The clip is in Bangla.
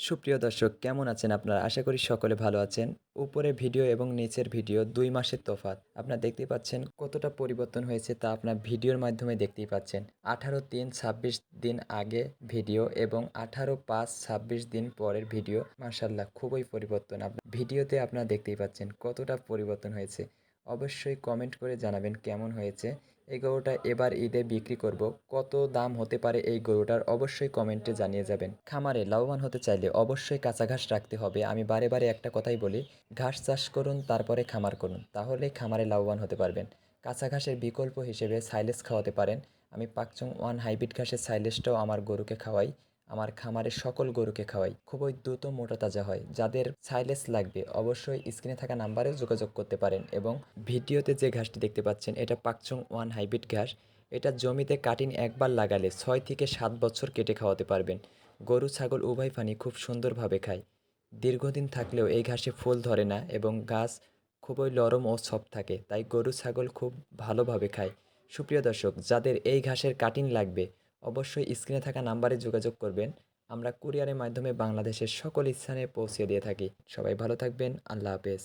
সুপ্রিয় দর্শক কেমন আছেন আপনারা? আশা করি সকলে ভালো আছেন। উপরের ভিডিও এবং নিচের ভিডিও ২ মাসের তফাৎ। আপনারা দেখতেই পাচ্ছেন কতটা পরিবর্তন হয়েছে তা আপনার ভিডিওর মাধ্যমে দেখতেই পাচ্ছেন। ১৮/৩/২৬ দিন আগে ভিডিও এবং ১৮/৫/২৬ দিন পরের ভিডিও। মাশাআল্লাহ খুবই পরিবর্তন। ভিডিওতে আপনারা দেখতেই পাচ্ছেন কতটা পরিবর্তন হয়েছে। অবশ্যই কমেন্ট করে জানাবেন কেমন হয়েছে। এই গরুটা এবার ঈদে বিক্রি করব। কত দাম হতে পারে এই গরুটার অবশ্যই কমেন্টে জানিয়ে যাবেন। খামারে লাভবান হতে চাইলে অবশ্যই কাঁচা ঘাস রাখতে হবে। আমি বারে বারে একটা কথাই বলি, ঘাস চাষ করুন তারপরে খামার করুন, তাহলেই খামারে লাভবান হতে পারবেন। কাঁচা ঘাসের বিকল্প হিসেবে সাইলেজ খাওয়াতে পারেন। আমি পাকচং ওয়ান হাইব্রিড ঘাসের সাইলেজটাও আমার গরুকে খাওয়াই, আমার খামারের সকল গরুকে খাওয়াই। খুবই দ্রুত মোটা তাজা হয়। যাদের সাইলেজ লাগবে অবশ্যই স্ক্রিনে থাকা নাম্বারে যোগাযোগ করতে পারেন। এবং ভিডিওতে যে ঘাসটি দেখতে পাচ্ছেন এটা পাকচং ওয়ান হাইব্রিড ঘাস। এটা জমিতে কাটিং একবার লাগালে ৬ থেকে ৭ বছর কেটে খাওয়াতে পারবেন। গরু ছাগল উভয় প্রাণী খুব সুন্দরভাবে খায়। দীর্ঘদিন থাকলেও এই ঘাসে ফুল ধরে না এবং গাছ খুবই নরম ও সফট থাকে, তাই গরু ছাগল খুব ভালোভাবে খায়। সুপ্রিয় দর্শক, যাদের এই ঘাসের কাটিং লাগবে অবশ্যই স্ক্রিনে থাকা নাম্বারে যোগাযোগ করবেন। আমরা কুরিয়ারের মাধ্যমে বাংলাদেশের সকল স্থানে পৌঁছে দিয়ে থাকি। সবাই ভালো থাকবেন। আল্লাহ হাফেজ।